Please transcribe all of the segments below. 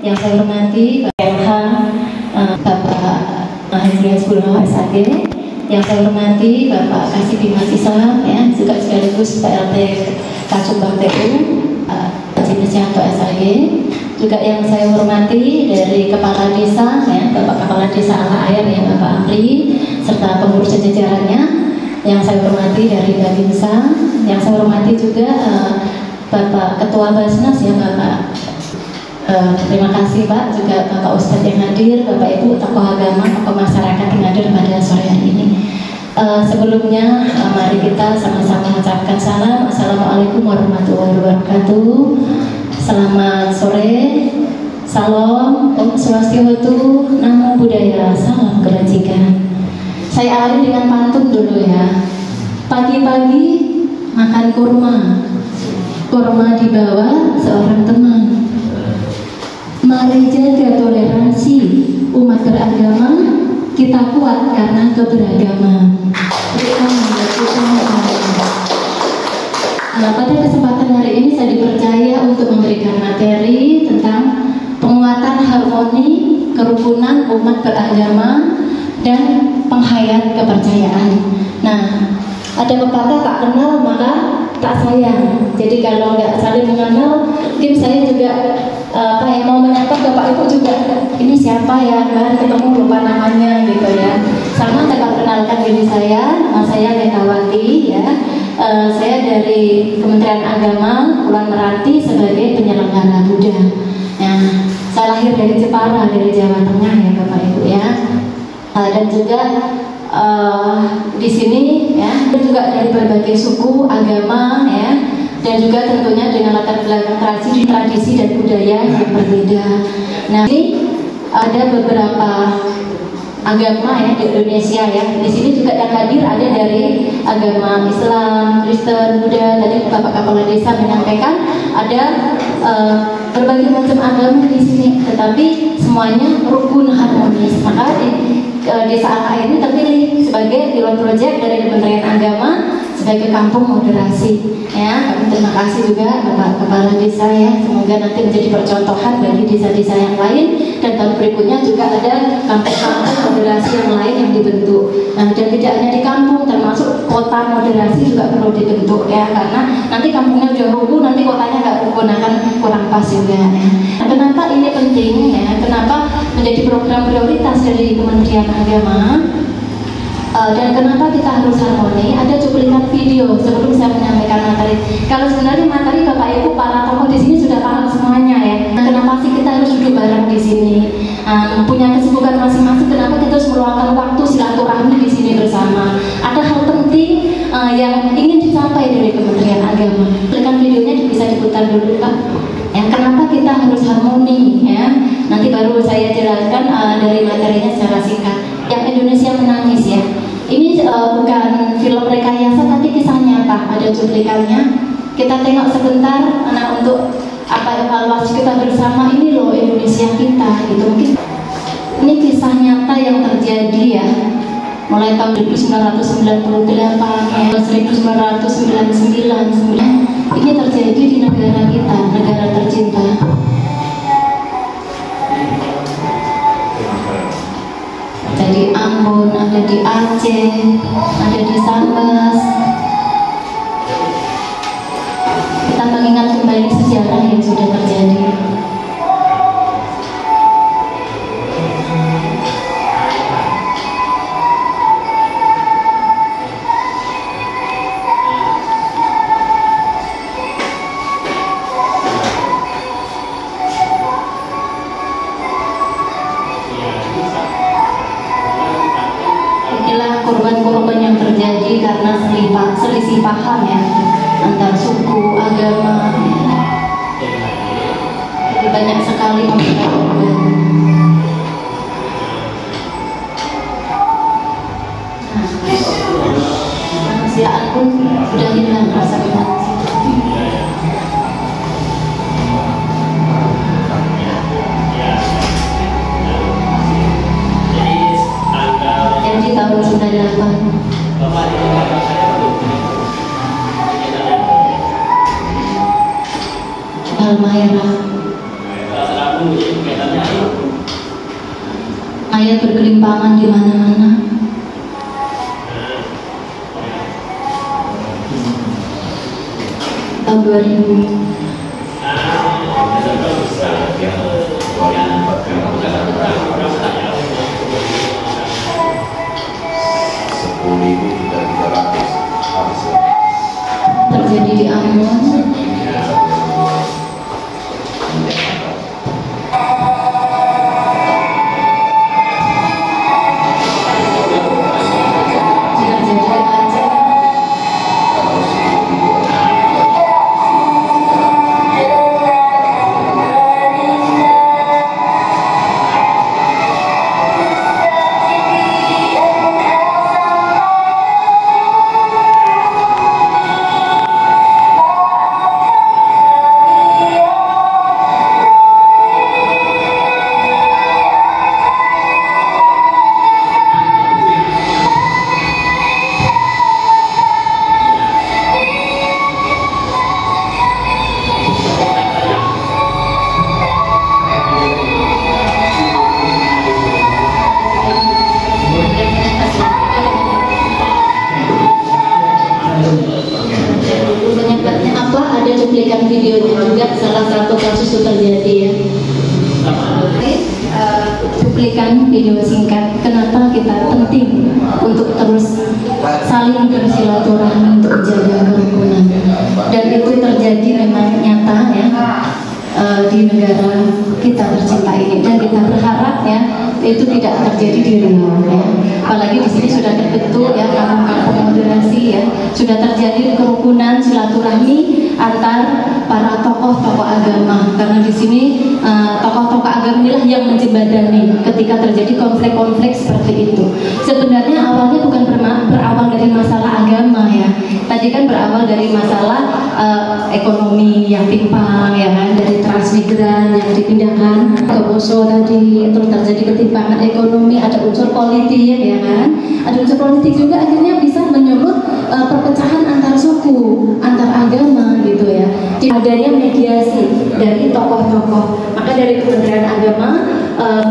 Yang saya hormati PMH Bapak Haji Hasbullah SAG, yang saya hormati Bapak Kasih Bima Sisa, ya, juga sekaligus PLT Kacubang TU Haji Nesianto SAG, juga yang saya hormati dari Kepala Desa, ya, Bapak Kepala Desa Ala Air, ya, Bapak Amri, serta pengurus jajarannya, yang saya hormati dari Babinsa, yang saya hormati juga Bapak Ketua Basnas, ya, Bapak. Terima kasih Pak, juga Bapak Ustadz yang hadir, Bapak Ibu tokoh agama, tokoh masyarakat yang hadir pada sore hari ini. Sebelumnya mari kita sama-sama mengucapkan salam. Assalamualaikum warahmatullahi wabarakatuh. Selamat sore, salam, Om Swastiastu, Namo Buddhaya, salam kebajikan. Saya awali dengan pantun dulu, ya. Pagi-pagi makan kurma, kurma dibawa seorang teman. Mari jaga toleransi umat beragama, kita kuat karena keberagaman. Pada kesempatan hari ini saya dipercaya untuk memberikan materi tentang penguatan harmoni kerukunan umat beragama dan penghayat kepercayaan. Nah, ada pepatah tak kenal maka tak sayang. Jadi kalau nggak saling mengenal, mungkin saya juga mau menyapa Bapak Ibu juga, ini siapa ya, baru ketemu lupa namanya gitu ya. Sama saya kenalkan diri saya, nama saya Megawati, ya. Saya dari Kementerian Agama Kepulauan Meranti sebagai penyelenggara Buddha. Nah, saya lahir dari Jepara, dari Jawa Tengah, ya Bapak Ibu, ya. Dan juga di sini, ya, juga dari berbagai suku, agama, ya, dan juga tentunya dengan latar belakang tradisi dan budaya yang berbeda. Nah, ini ada beberapa agama, ya, di Indonesia, ya. Di sini juga yang hadir ada dari agama Islam, Kristen, Buddha. Tadi Bapak Kepala Desa menyampaikan ada berbagai macam agama di sini, tetapi semuanya rukun harmonis. Maka di Desa Ala Air ini terpilih sebagai pilot proyek dari Kementerian Agama sebagai kampung moderasi, ya. Kami terima kasih juga Bapak Kepala Desa, ya. Semoga nanti menjadi percontohan bagi desa-desa yang lain, dan tahun berikutnya juga ada kampung-kampung moderasi yang lain yang dibentuk. Nah, dan tidak hanya di kampung, termasuk kota moderasi juga perlu dibentuk, ya, karena nanti kampungnya udah rukun, nanti kotanya nggak rukun, akan kurang pas juga, ya. Nah, kenapa ini penting, ya? Kenapa menjadi program prioritas dari Kementerian Agama? Dan kenapa kita harus harmoni? Ada cuplikan video sebelum saya menyampaikan materi. Kalau sebenarnya materi Bapak Ibu para tokoh di sini sudah paham semuanya, ya. Nah, kenapa sih kita harus duduk bareng di sini? Punya kesibukan masing-masing. Kenapa kita harus meluangkan waktu silaturahmi di sini bersama? Ada hal penting yang ingin dicapai dari Kementerian Agama. Cuplikan videonya bisa diputar dulu, Pak. Ya, kenapa kita harus harmoni, ya? Nanti baru saya jelaskan dari materinya secara singkat. Yang Indonesia menangis, ya. Ini bukan film rekayasa tapi kisah nyata, ada cuplikannya. Kita tengok sebentar, untuk evaluasi kita bersama. Ini loh Indonesia kita, gitu. Mungkin ini kisah nyata yang terjadi, ya, mulai tahun 1998, 1999. Ini terjadi di negara kita, negara tercinta. Ada di Ambon, ada di Aceh, ada di Sambas. Kita mengingat kembali sejarah yang sudah terjadi. Korban-korban yang terjadi karena selisih paham, ya, antar suku, agama, ya. Jadi banyak sekali korban. Kemanusiaan pun sudah hilang rasa kemanusiaan. Janji tahun 98. Halmahera. Ayat berkelimpangan di mana-mana. Tahun 2000. Terjadi di Ambon. Cuplikan videonya juga, salah satu kasus itu terjadi ya. Cuplikan video singkat kenapa kita penting untuk terus saling bersilaturahmi untuk menjaga kerukunan, dan itu terjadi memang nyata ya di negara kita tercinta ini, dan kita berharap ya itu tidak terjadi di Riau ya. Apalagi di sini sudah terbentuk ya kampung-kampung moderasi ya, sudah terjadi kerukunan silaturahmi antar para tokoh-tokoh agama, karena di sini tokoh-tokoh agama inilah yang menjembatani ketika terjadi konflik-konflik seperti itu. Sebenarnya awalnya bukan berawal dari masalah agama ya, tadi kan berawal dari masalah ekonomi yang timpang ya kan, dari transmigran yang dipindahkan ke Poso tadi, terus terjadi ketimpangan ekonomi, ada unsur politik ya kan, ada unsur politik juga akhirnya bisa menyulut perpecahan antar suku, antar agama gitu ya. Jadi adanya mediasi dari tokoh-tokoh, maka dari Kementerian Agama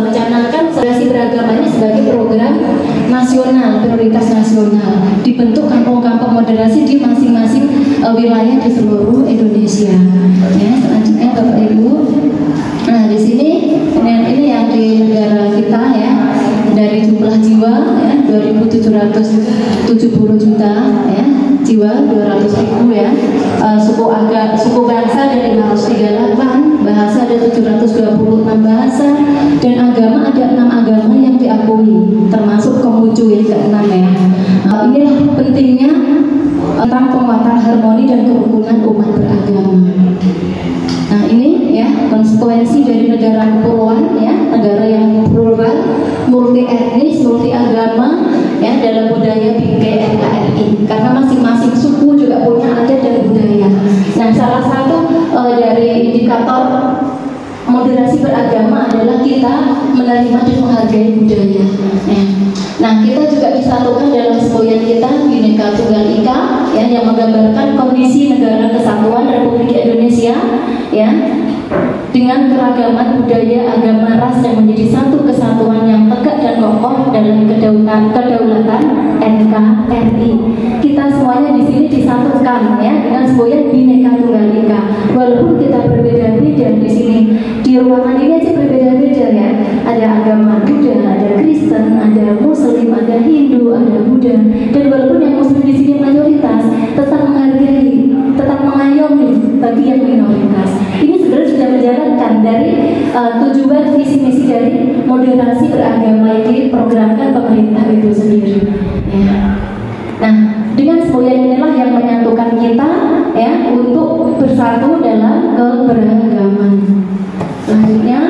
mencanangkan moderasi beragama ini sebagai program nasional, prioritas nasional, dibentuk kampung-kampung moderasi di masing-masing wilayah di seluruh Indonesia. Ya, selanjutnya Bapak Ibu, nah di sini ini yang di negara kita ya, dari jumlah jiwa ya 2.770 juta ya, jiwa 200.000 ya, suku bangsa ada 538, bahasa ada 726 bahasa, dan agama ada 6 agama yang diakui, termasuk Konghucu yang ke-6 ya. Inilah pentingnya tentang penguatan harmoni dan kerukunan umat beragama. Nah ini ya konsekuensi dari negara kepulauan ya, negara yang plural, multi etnis, multi agama ya, dalam budaya bingkai NKRI, karena masing-masing suku juga punya adat dan budaya. Nah salah satu dari indikator moderasi beragama adalah kita menerima dan menghargai budaya ya. Nah kita juga disatukan dalam semboyan kita Bhinneka Tunggal Ika ya, yang menggambarkan kondisi negara kesatuan Republik Indonesia ya, dengan keragaman budaya, agama, ras yang menjadi satu kesatuan yang tegak dan kokoh dalam kedaulatan NKRI. Kita semuanya di sini disatukan ya dengan semboyan Bhinneka Tunggal Ika. Walaupun kita berbeda-beda di sini, di ruangan ini aja berbeda-beda ya. Ada agama Buddha, ada Kristen, ada Muslim, ada Hindu, ada Buddha. Dan walaupun yang Muslim di sini mayoritas, tetap menghargai, tetap mengayomi bagi yang minoritas. Ini sebenarnya sudah menjalankan dari tujuan visi misi dari moderasi beragama yang diprogramkan pemerintah itu sendiri. Ya. Nah, dengan semboyan inilah yang menyatukan kita ya untuk bersatu dalam keberagaman. Selanjutnya,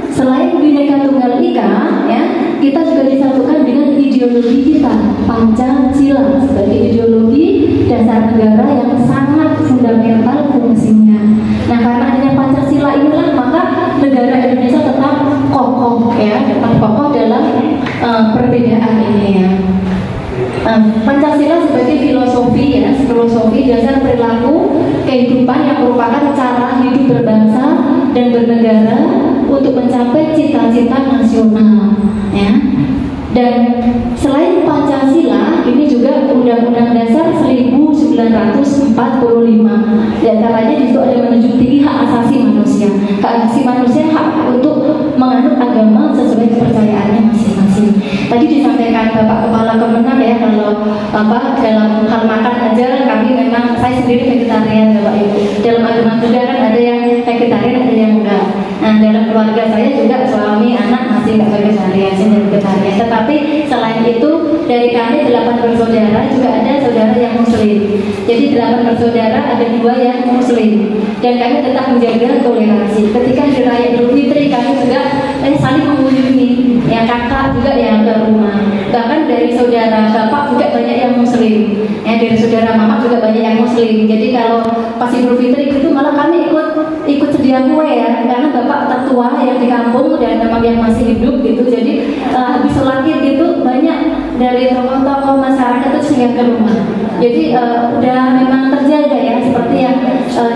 selain Bhinneka Tunggal Ika ya, kita juga disatukan dengan ideologi kita, Pancasila, sebagai ideologi dasar negara yang sangat fundamental fungsinya. Nah karena adanya Pancasila inilah maka negara Indonesia tetap kokoh ya, tetap kokoh dalam perbedaan ini ya. Pancasila sebagai filosofi ya, filosofi dasar perilaku kehidupan yang merupakan cara hidup berbangsa dan bernegara untuk mencapai cita-cita nasional, ya. Dan selain Pancasila, ini juga Undang-Undang Dasar 1945. Di antaranya itu ada menunjuk tinggi hak asasi manusia. Hak asasi manusia hak untuk menganut agama sesuai kepercayaannya masing-masing. Tadi disampaikan Bapak Kepala Kemenang ya, kalau dalam hal makan aja kami memang, saya sendiri vegetarian Bapak Ibu. Dalam agama juga kan ada yang vegetarian, ada yang enggak. Nah, dalam keluarga saya juga suami anak masih enggak vegetarian, saya vegetarian. Tetapi selain itu dari kami 8 bersaudara juga ada saudara yang muslim. Jadi 8 bersaudara ada 2 yang muslim. Dan kami tetap menjaga toleransi. Ketika di Raya Idul Fitri kami juga saling mengunjungi. Yang kakak juga yang ke rumah. Bahkan dari saudara bapak juga banyak yang muslim. Ya, dari saudara mama juga banyak yang muslim. Jadi kalau pas Idul Fitri itu malah kami ikut sedia kue ya, karena bapak tertua yang di kampung dan memang yang masih hidup gitu. Jadi habis sholat Id gitu banyak dari tokoh-tokoh masyarakat itu singgah ke rumah. Jadi udah memang terjaga ya, seperti yang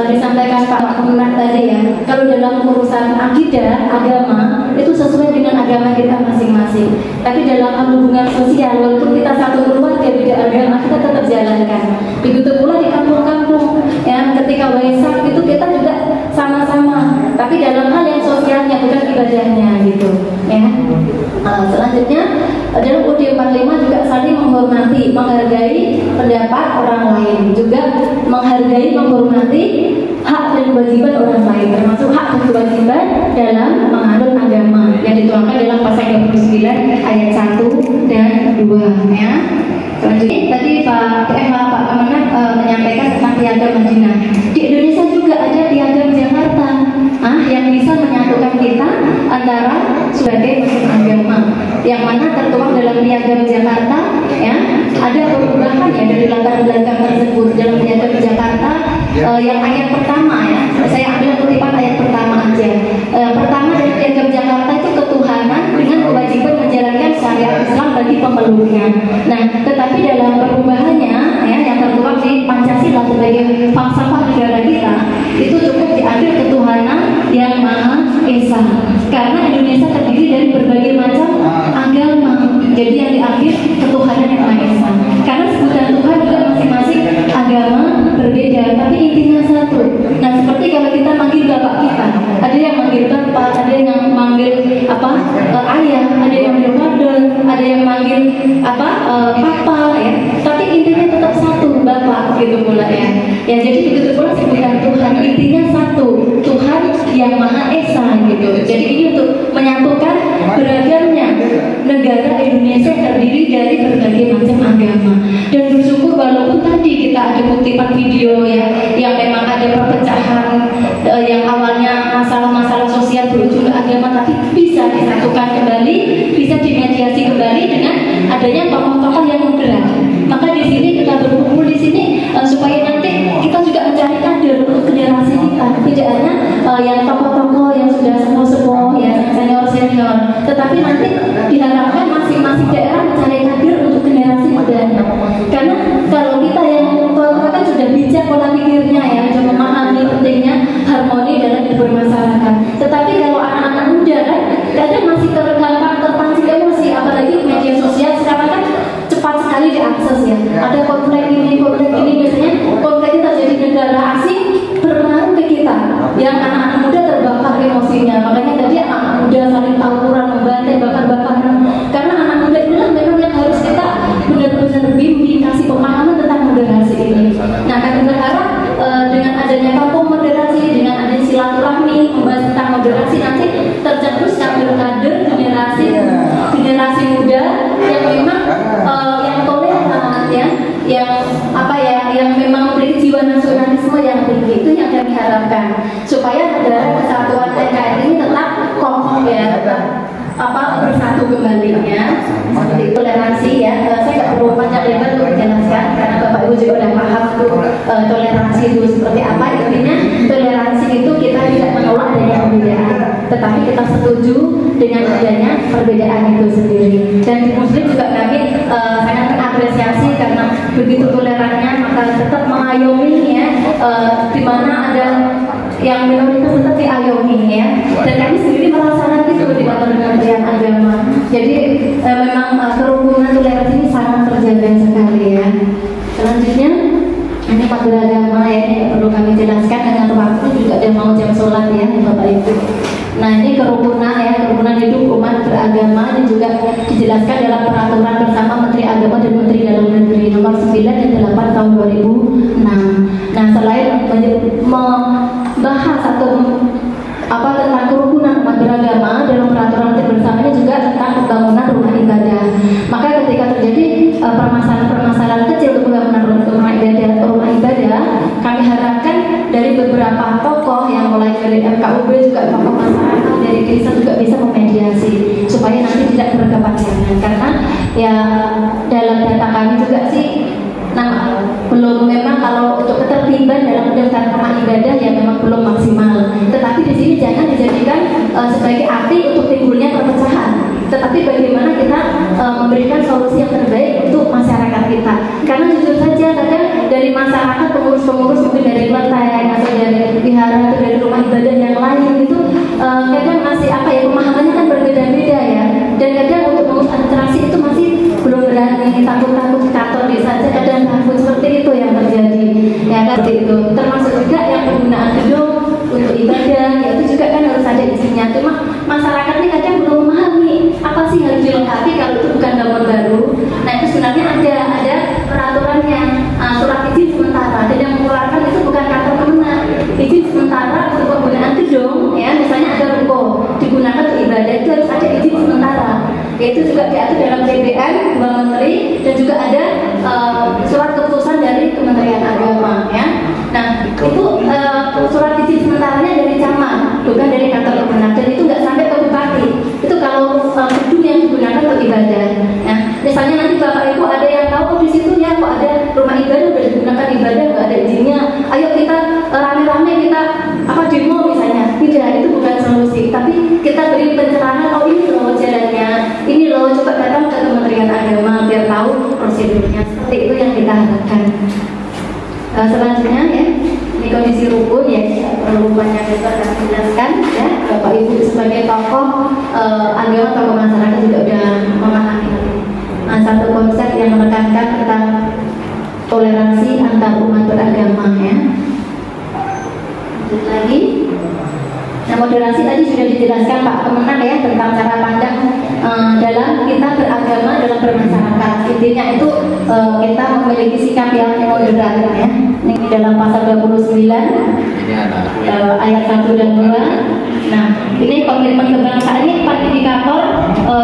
disampaikan Pak Kemenang tadi ya. Kalau dalam urusan akidah agama itu sesuai dengan agama kita masing-masing. Tapi dalam hubungan sosial, walaupun kita satu keluarga beda agama, kita tetap jalankan. Begitu pula di kampung-kampung ya, ketika Waisak itu kita juga sama-sama. Tapi dalam hal yang sosialnya bukan ibadahnya gitu ya. Selanjutnya dalam UUD 45 juga saling menghormati, menghargai pendapat orang lain, juga menghargai, menghormati hak dan kewajiban orang lain, termasuk hak dan kewajiban dalam menganut agama yang dituangkan dalam pasal 29 ayat 1 dan 2 ya. Selanjutnya tadi Pak Kemenang menyampaikan tentang piagam Madinah. Di Indonesia juga ada piagam Jakarta yang bisa menyatukan kita antara sebagai muslim agama, yang mana tertuang dalam piagam Jakarta ya. Ada perubahan ya dari latar belakang tersebut dalam piagam Jakarta. Yang ayat pertama ya, saya ambil kutipan ayat pertama aja. Pertama dari piagam Jakarta itu ketuhanan dengan kewajiban menjalankan syariat Islam bagi pemeluknya. Nah, tetapi dalam perubahannya ya, yang tertuang di Pancasila sebagai falsafah negara kita, itu cukup diambil ketuhanan yang Maha Esa. Karena Indonesia terdiri dari berbagai macam agama, jadi yang diambil ketuhanan yang Maha Esa. Karena sebutan Tuhan juga masing-masing agama berbeda, tapi intinya satu. Nah, seperti kalau kita manggil bapak kita, ada yang manggil bapak, ada yang manggil ayah, ada yang manggil mother, ada yang manggil papa ya. Tapi intinya tetap satu, bapak gitu pula ya. Ya, jadi begitu pula sebutan Tuhan, intinya satu, Tuhan yang Maha Esa gitu. Jadi ini untuk menyatukan beragamnya negara Indonesia terdiri dari berbagai macam agama. Dan bersyukur walaupun tadi kita ada kutipan video ya, yang memang ada perpecahan yang awalnya masalah-masalah sosial berujung ke agama, tapi bisa disatukan kembali, bisa dimediasi kembali dengan adanya tokoh-tokoh yang moderat. Maka di sini kita berkumpul di sini supaya nanti kita juga mencari kader untuk generasi kita, tidak hanya yang tokoh-tokoh yang sudah sepuh-sepuh ya, senior-senior, tetapi nanti diharapkan masing-masing daerah mencari kader untuk generasi muda. Karena kalau kita yang tua kan sudah bijak pola pikirnya ya, sudah memahami pentingnya harmoni dalam bermasyarakat. Tetapi kalau anak-anak muda kan kadang masih tergampang terpancing emosi, apalagi media sosial sekarang kan cepat sekali diakses ya. Ada konflik ini biasanya konflik itu terjadi negara asing berpengaruh ke kita. Yang anak-anak muda terbakar emosinya. Makanya tadi anak muda saling tawuran, membantai, bakar-bakar. Karena anak muda inilah memang yang harus kita benar-benar bimbing, kasih pemahaman tentang moderasi ini. Nah, kami berharap dengan adanya kampung moderasi, dengan adanya silaturahmi membahas tentang moderasi, nanti tercetus kader-kader generasi muda yang memang yang toleran ya, yang memang memiliki jiwa nasionalisme yang tinggi. Itu yang kami harapkan supaya negara kesatuan NKRI ini tetap kokoh ya, bersatu kembalinya. Seperti toleransi ya, saya nggak perlu panjang lebar untuk menjelaskan karena Bapak Ibu juga udah paham tuh toleransi itu seperti apa. Intinya toleransi itu kita tidak menolak adanya perbedaan, tetapi kita setuju dengan adanya perbedaan itu sendiri. Dan di Muslim juga kami sangat mengapresiasi karena begitu tolerannya, maka tetap mengayomi ya, di mana ada yang minoritas tetap diayomi ya. Dan kami sendiri merasakan itu di kantor Kementerian Agama. Jadi memang kerukunan toleransi ini sangat terjaga sekali ya. Selanjutnya ini umat beragama ya, ini perlu kami jelaskan dengan waktu juga ada mau jam sholat ya Bapak Ibu. Nah ini kerukunan ya, kerukunan hidup umat beragama ini juga dijelaskan dalam peraturan bersama Menteri Agama dan Menteri Dalam Negeri nomor 9 dan 8 tahun 2006. Nah selain membahas atau tentang kerukunan umat beragama dalam peraturan bersama ini juga tentang pembangunan rumah ibadah. Maka ketika terjadi permasalahan kecil untuk pembangunan rumah ibadah, kami harapkan dari beberapa tokoh yang mulai dari MKUB juga tokoh masyarakat dari desa juga bisa memediasi supaya nanti tidak berkepanjangan. Karena ya dalam data kami juga sih belum, memang kalau untuk ketertiban dalam pendaftaran rumah ibadah ya memang belum maksimal. Tetapi di sini jangan dijadikan sebagai api untuk timbulnya perpecahan. Tetapi bagaimana kita memberikan solusi yang terbaik untuk masyarakat kita. Karena jujur saja kadang dari masyarakat pengurus-pengurus mungkin dari kelenteng atau dari wihara atau dari rumah ibadah yang lain itu kadang masih pemahamannya kan berbeda-beda ya. Dan kadang untuk mengurus administrasi itu masih belum berani, takut-takut kantor desa saja kadang takut, seperti itu yang terjadi ya kan, seperti itu. Termasuk juga yang penggunaan gedung untuk ibadah ya itu juga kan harus ada izinnya. Cuma masyarakat ini kadang belum memahami apa sih harus dilengkapi kalau itu bukan bangunan baru. Nah itu sebenarnya ada peraturannya, surat izin sementara, dan yang mengeluarkan itu bukan kantor Kemenang. Izin sementara untuk penggunaan gedung ya, misalnya ada ruko digunakan untuk ibadah itu harus ada izin sementara. Yaitu juga diatur dalam TBM Dua Menteri dan juga ada surat keputusan dari Kementerian Agama ya. Nah itu surat izin sementaranya dari camat, bukan dari kantor Kemenang, dan itu nggak sampai ke bupati. Itu kalau gedung yang digunakan untuk ibadah. Nah misalnya nanti Bapak Ibu ada yang tahu di situ ya kok ada rumah ibadah udah digunakan ibadah nggak ada izinnya, ayo kita rame-rame kita demo misalnya. Tidak, itu bukan solusi, tapi kita beri pencerahan, oh ini loh jalannya, ini loh coba datang ke Kementerian Agama biar tahu prosedurnya. Seperti itu yang kita harapkan. Selanjutnya ya, ini kondisi rukun ya, perlu banyak kita jelaskan ya. Bapak Ibu sebagai tokoh agama, tokoh masyarakat juga sudah memahami satu konsep yang menekankan tentang toleransi antar umat beragama ya. Lanjut lagi. Nah moderasi tadi sudah dijelaskan Pak Kemenang ya tentang cara pandang dalam kita beragama dalam bermasyarakat. Intinya itu kita memiliki sikap yang moderat ya. Ini dalam pasal 29 ayat 1 dan 2. Nah ini komitmen kebangsaan ini 4 indikator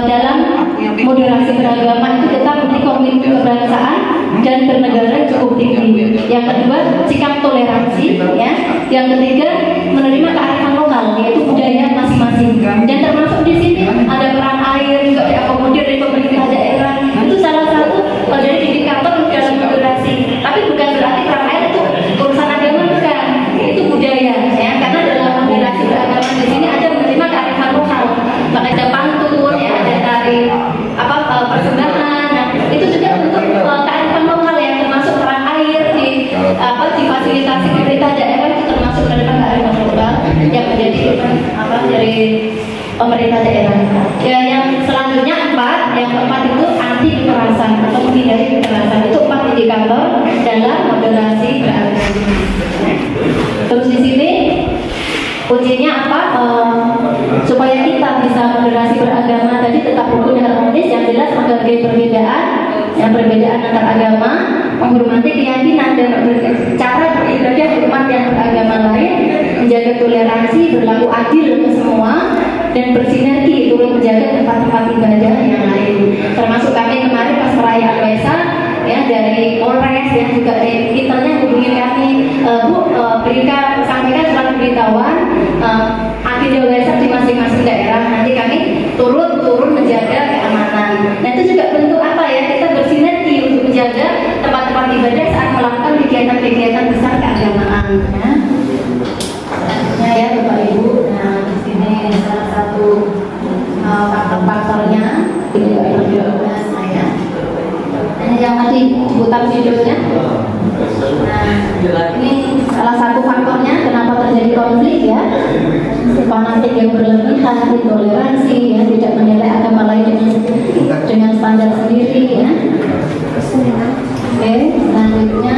dalam moderasi beragama itu kita memiliki komitmen kebangsaan dan bernegara cukup tinggi. Yang kedua sikap toleransi ya. Yang ketiga menerima kearifan lokal yaitu budaya masing-masing. Dan termasuk di sini ada peran air juga diakomodir dari pemerintah daerah. Itu salah satu dari indikator dalam moderasi. Tapi bukan berarti peran air itu urusan agama, bukan. Itu budaya ya. Karena dalam moderasi beragama di sini ada menerima kearifan lokal. Maka ada pantun ya, ada tari persembahan. Nah, itu juga untuk kearifan lokal yang termasuk peran air difasilitasi pemerintah daerah itu termasuk menerima kearifan lokal yang menjadi dari pemerintah daerah. Ya, yang selanjutnya yang keempat itu anti kekerasan atau menghindari kekerasan. Itu 4 indikator dalam moderasi beragama. Terus di sini kuncinya supaya kita bisa moderasi beragama tadi tetap rukun harmonis, yang jelas menghargai perbedaan antar agama, menghormati keyakinan dan cara beribadah umat yang beragama lain, menjaga toleransi, berlaku adil ke semua, dan bersinergi untuk menjaga tempat-tempat ibadah yang lain. Termasuk kami kemarin pas perayaan Waisak ya, dari Polres ya juga internya hubungi kami, Bu, sampaikan surat pemberitahuan agenda Waisak di masing-masing daerah, nanti kami turun menjaga keamanan. Nah itu juga bentuk kita bersinergi untuk menjaga tempat-tempat ibadah saat melakukan kegiatan-kegiatan besar keagamaan ya Bapak Ibu. Nah di sini salah satu faktor-faktornya ini juga saya. Ini yang tadi putar videonya. Nah ini salah satu faktornya kenapa terjadi konflik sistematik yang berlebihan, intoleransi, ya, tidak menilai agama lain dengan standar sendiri, ya. Oke, selanjutnya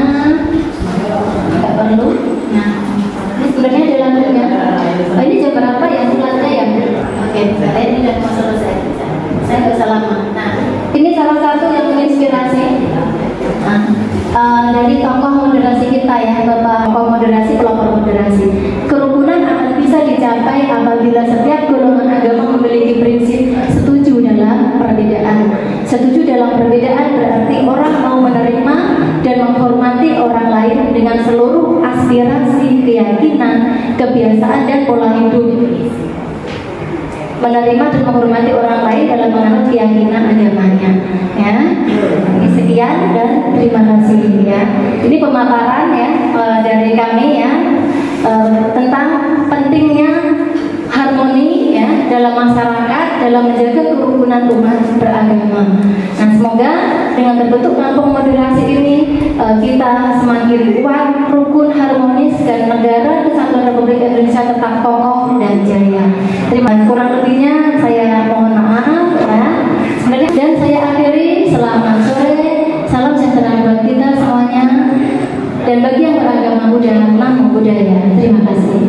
nggak perlu. Nah, ini sebenarnya ada lanjutnya. Oh, ini jam berapa ya suratnya ya? Oke, saya ini udah mau selesai. Saya nggak usah lama. Nah, ini salah satu yang menginspirasi. Dari tokoh moderasi kita ya, Bapak tokoh moderasi, pelopor moderasi. Kerukunan akan bisa dicapai apabila setiap golongan agama memiliki prinsip setuju dalam perbedaan. Setuju dalam perbedaan berarti orang mau menerima dan menghormati orang lain dengan seluruh aspirasi, keyakinan, kebiasaan, dan pola hidup. Menerima dan menghormati orang lain dalam menganut keyakinan agamanya, ya. Ini sekian dan terima kasih, ya. Ini pemaparan ya dari kami ya tentang pentingnya harmoni ya dalam masyarakat dalam menjaga kerukunan umat beragama. Nah, semoga dengan terbentuk kampung moderasi ini kita semakin kuat, rukun, harmonis, dan negara Kesatuan Republik Indonesia tetap kokoh dan jaya. Terima kasih. Kurang lebihnya saya mohon maaf ya. Sebenarnya dan saya akhiri, selamat sore, salam sejahtera buat kita semuanya, dan bagi yang beragama Buddha, namo Buddhaya. Terima kasih.